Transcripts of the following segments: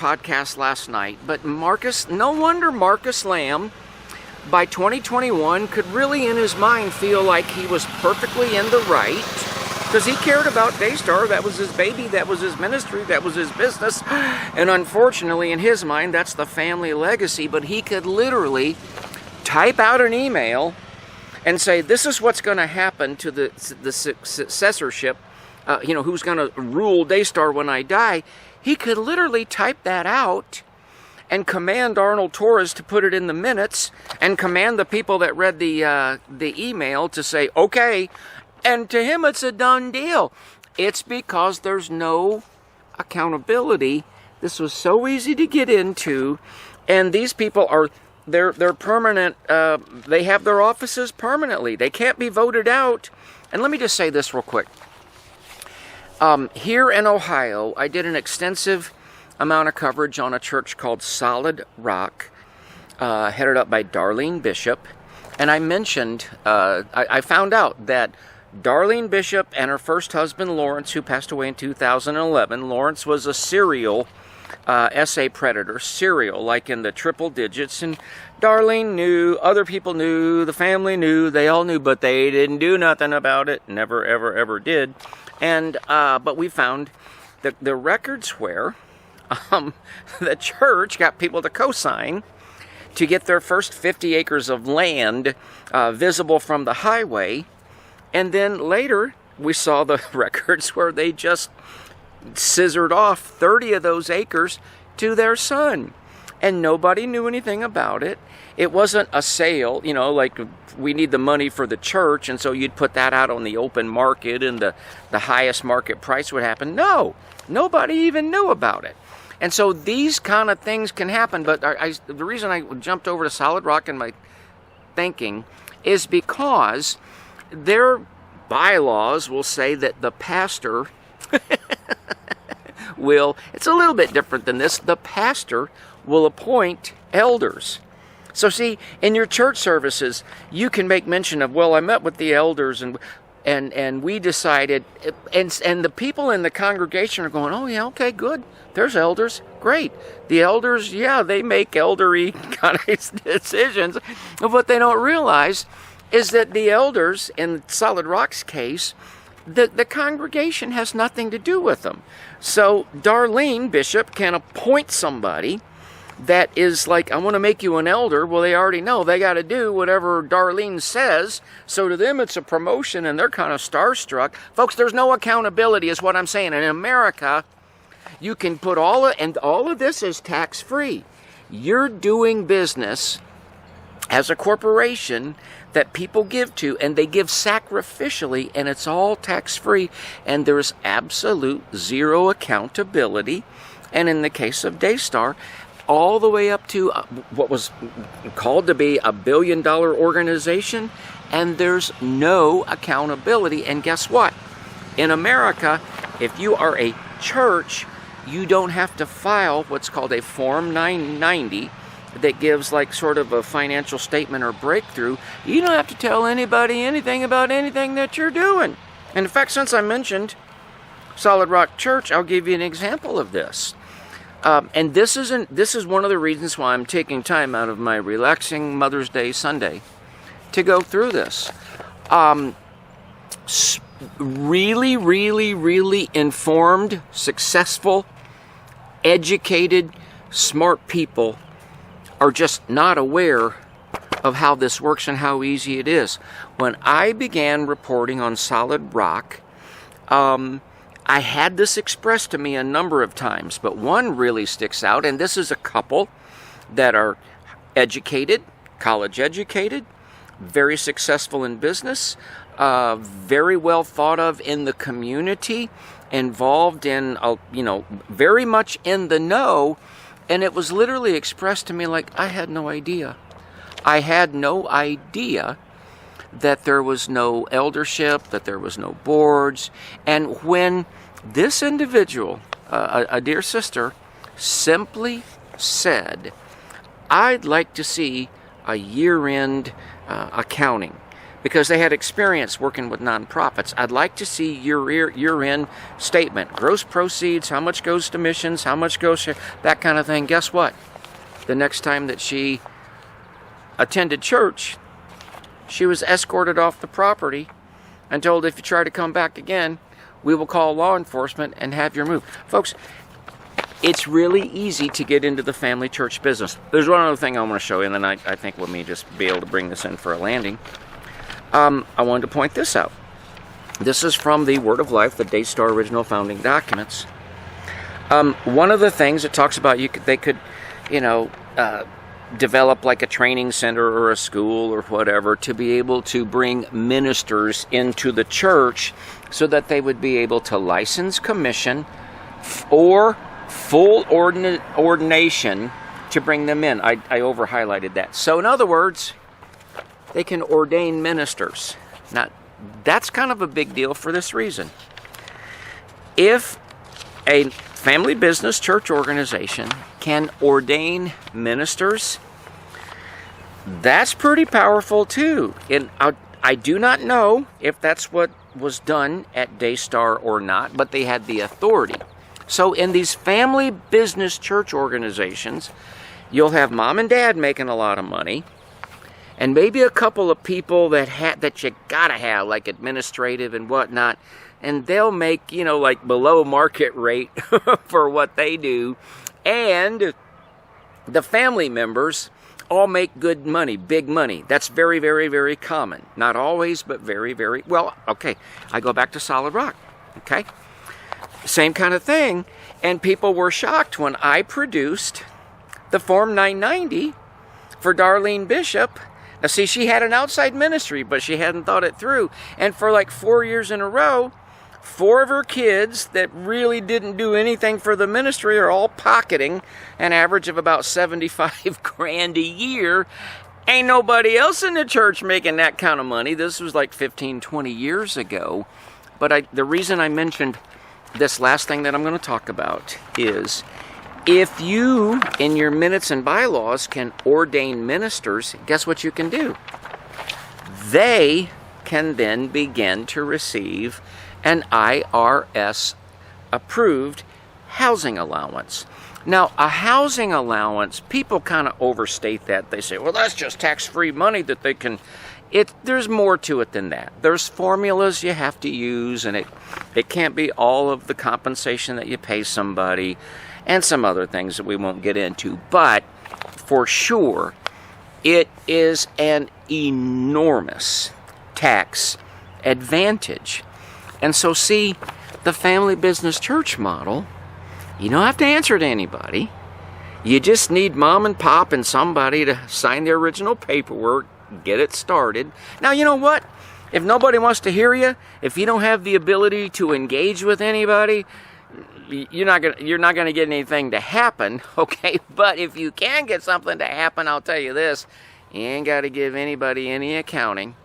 podcast last night, but no wonder Marcus Lamb, by 2021, could really in his mind feel like he was perfectly in the right, because he cared about Daystar. That was his baby, that was his ministry, that was his business, and unfortunately in his mind that's the family legacy. But he could literally type out an email and say, this is what's going to happen to the successorship, who's going to rule Daystar when I die. He could literally type that out and command Arnold Torres to put it in the minutes, and command the people that read the email to say, okay, and to him it's a done deal. It's because there's no accountability. This was so easy to get into, and these people they're permanent. They have their offices permanently. They can't be voted out. And let me just say this real quick. Here in Ohio, I did an extensive amount of coverage on a church called Solid Rock, headed up by Darlene Bishop. And I mentioned, I found out that Darlene Bishop and her first husband, Lawrence, who passed away in 2011, Lawrence was a serial SA predator, serial, like in the triple digits. And Darlene knew, other people knew, the family knew, they all knew, but they didn't do nothing about it. Never, ever, ever did. And, but we found that the records where the church got people to co-sign to get their first 50 acres of land visible from the highway. And then later, we saw the records where they just scissored off 30 of those acres to their son. And nobody knew anything about it. It wasn't a sale, like we need the money for the church, and so you'd put that out on the open market and the highest market price would happen. No, nobody even knew about it. And so these kind of things can happen. But the reason I jumped over to Solid Rock in my thinking is because their bylaws will say that the pastor it's a little bit different than this, the pastor will appoint elders. So see, in your church services, you can make mention of, well, I met with the elders and we decided, and the people in the congregation are going, oh yeah, okay, good. There's elders, great. The elders, yeah, they make eldery kind of decisions. But what they don't realize is that the elders, in Solid Rock's case, the congregation has nothing to do with them. So Darlene Bishop can appoint somebody that is like, I want to make you an elder. Well, they already know they got to do whatever Darlene says. So to them, it's a promotion, and they're kind of starstruck. Folks, there's no accountability is what I'm saying. And in America, you can put all of this is tax-free. You're doing business as a corporation that people give to, and they give sacrificially, and it's all tax-free, and there's absolute zero accountability. And in the case of Daystar, all the way up to what was called to be $1 billion organization, and there's no accountability. And guess what? In America, if you are a church, you don't have to file what's called a Form 990 that gives like sort of a financial statement or breakthrough. You don't have to tell anybody anything about anything that you're doing. And in fact, since I mentioned Solid Rock Church, I'll give you an example of this. And this is one of the reasons why I'm taking time out of my relaxing Mother's Day Sunday to go through this. Really, really, really informed, successful, educated, smart people are just not aware of how this works and how easy it is. When I began reporting on Solid Rock, I had this expressed to me a number of times, but one really sticks out, and this is a couple that are educated, college educated, very successful in business, very well thought of in the community, involved in, very much in the know, and it was literally expressed to me like, I had no idea. I had no idea that there was no eldership, that there was no boards. And when this individual, a dear sister, simply said, I'd like to see a year-end accounting, because they had experience working with nonprofits. I'd like to see your year-end statement. Gross proceeds, how much goes to missions, how much goes to that kind of thing. Guess what? The next time that she attended church, she was escorted off the property and told, if you try to come back again, we will call law enforcement and have your move. Folks, it's really easy to get into the family church business. There's one other thing I want to show you, and then I think let me just be able to bring this in for a landing. I wanted to point this out. This is from the Word of Life, the Daystar original founding documents. One of the things it talks about, they could, develop like a training center or a school or whatever to be able to bring ministers into the church so that they would be able to license, commission, or full ordination to bring them in. I over-highlighted that. So in other words, they can ordain ministers. Now, that's kind of a big deal for this reason. If a family business church organization can ordain ministers, that's pretty powerful too. And I do not know if that's what was done at Daystar or not, but they had the authority. So in these family business church organizations, you'll have mom and dad making a lot of money, and maybe a couple of people that you gotta have, like administrative and whatnot, and they'll make, like below market rate for what they do, and the family members all make good money, big money. That's very, very, very common. Not always, but very, very, well, okay, I go back to Solid Rock, okay? Same kind of thing, and people were shocked when I produced the Form 990 for Darlene Bishop. Now see, she had an outside ministry, but she hadn't thought it through, and for like 4 years in a row, 4 of her kids that really didn't do anything for the ministry are all pocketing an average of about 75 grand a year. Ain't nobody else in the church making that kind of money. This was like 15, 20 years ago. But the reason I mentioned this last thing that I'm going to talk about is, if you, in your minutes and bylaws, can ordain ministers, guess what you can do? They can then begin to receive an IRS-approved housing allowance. Now, a housing allowance, people kind of overstate that. They say, well, that's just tax-free money that they can... There's more to it than that. There's formulas you have to use, and it can't be all of the compensation that you pay somebody, and some other things that we won't get into. But for sure, it is an enormous tax advantage. And so see, the family business church model, you don't have to answer to anybody. You just need mom and pop and somebody to sign the original paperwork, get it started. Now, you know what? If nobody wants to hear you, if you don't have the ability to engage with anybody, you're not gonna get anything to happen, okay? But if you can get something to happen, I'll tell you this: you ain't got to give anybody any accounting.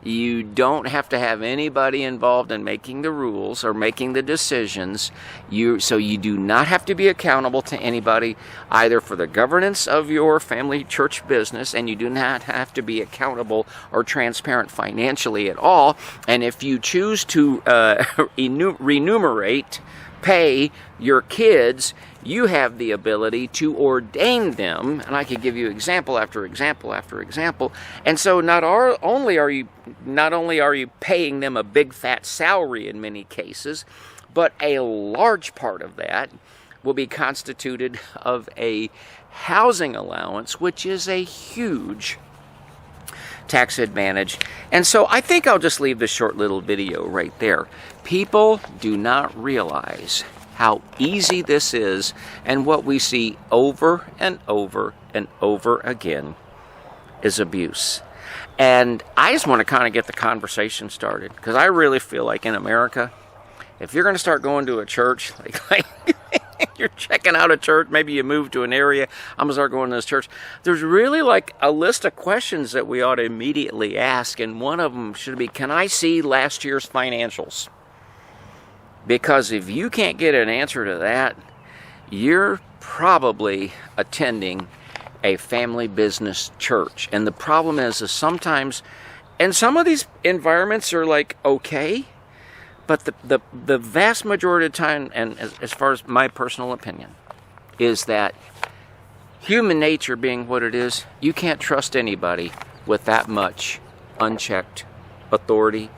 You don't have to have anybody involved in making the rules or making the decisions. So you do not have to be accountable to anybody, either for the governance of your family church business, and you do not have to be accountable or transparent financially at all. And if you choose to pay your kids, you have the ability to ordain them, and I could give you example after example after example. And so not only are you paying them a big fat salary in many cases, but a large part of that will be constituted of a housing allowance, which is a huge tax advantage. And so I think I'll just leave this short little video right there. People do not realize how easy this is, and what we see over and over and over again is abuse. And I just want to kind of get the conversation started, because I really feel like in America, if you're going to start going to a church, like you're checking out a church, maybe you move to an area, I'm going to start going to this church, there's really like a list of questions that we ought to immediately ask, and one of them should be, can I see last year's financials? Because if you can't get an answer to that, you're probably attending a family business church. And the problem is sometimes And some of these environments are like okay, but the vast majority of the time, and as far as my personal opinion, is that human nature being what it is, you can't trust anybody with that much unchecked authority,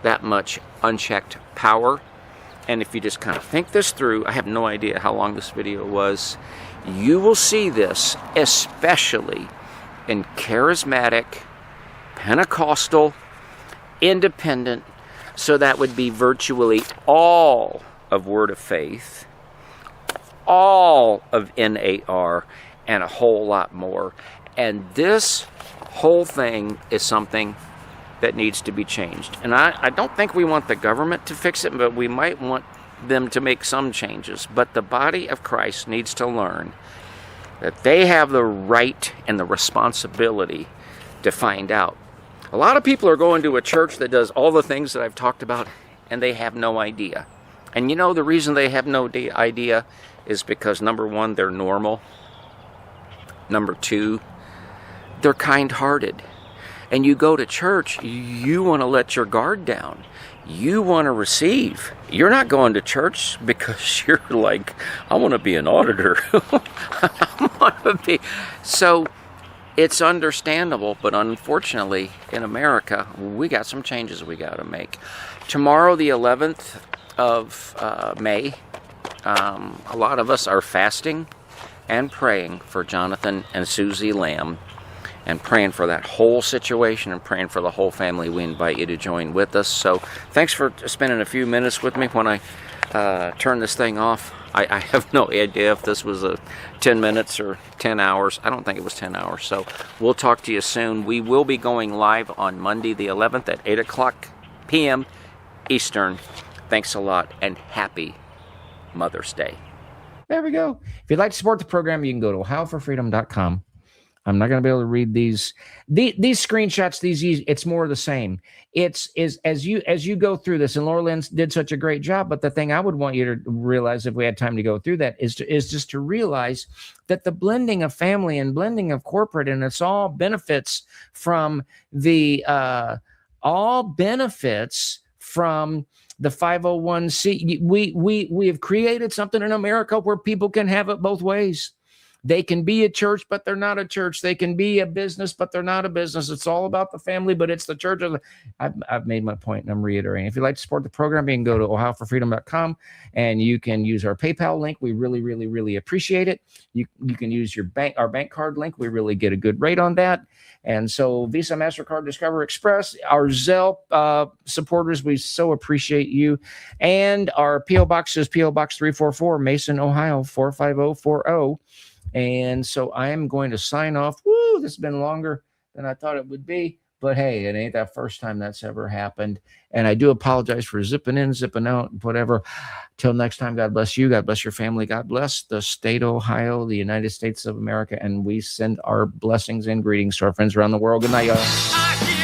that much unchecked power. And if you just kind of think this through, I have no idea how long this video was, you will see this especially in charismatic, Pentecostal, independent, so that would be virtually all of Word of Faith, all of NAR, and a whole lot more. And this whole thing is something that needs to be changed. And I don't think we want the government to fix it, but we might want them to make some changes. But the body of Christ needs to learn that they have the right and the responsibility to find out. A lot of people are going to a church that does all the things that I've talked about, and they have no idea. And you know the reason they have no idea is because, number one, they're normal. Number two, they're kind-hearted. And you go to church, you want to let your guard down. You want to receive. You're not going to church because you're like, I want to be an auditor. I want to be. So it's understandable, but unfortunately, in America, we got some changes we got to make. Tomorrow, the 11th of May, a lot of us are fasting and praying for Jonathan and Susie Lamb, and praying for that whole situation and praying for the whole family. We invite you to join with us. So thanks for spending a few minutes with me when I turn this thing off. I have no idea if this was 10 minutes or 10 hours. I don't think it was 10 hours. So we'll talk to you soon. We will be going live on Monday the 11th at 8 o'clock p.m. Eastern. Thanks a lot, and happy Mother's Day. There we go. If you'd like to support the program, you can go to ohioforfreedom.com. I'm not going to be able to read these screenshots. It's more of the same. It's as you go through this, and Laura Lynn did such a great job. But the thing I would want you to realize, if we had time to go through that, is just to realize that the blending of family and blending of corporate, and it's all benefits from the 501c. We have created something in America where people can have it both ways. They can be a church, but they're not a church. They can be a business, but they're not a business. It's all about the family, but it's the church. I've made my point, and I'm reiterating. If you'd like to support the program, you can go to ohioforfreedom.com, and you can use our PayPal link. We really, really, really appreciate it. You can use our bank card link. We really get a good rate on that. And so Visa, MasterCard, Discover, Express, our Zelle supporters, we so appreciate you. And our P.O. Box is P.O. Box 344, Mason, Ohio, 45040. And so I am going to sign off. Woo, this has been longer than I thought it would be. But hey, it ain't that first time that's ever happened. And I do apologize for zipping in, zipping out, whatever. Till next time, God bless you. God bless your family. God bless the state of Ohio, the United States of America. And we send our blessings and greetings to our friends around the world. Good night, y'all.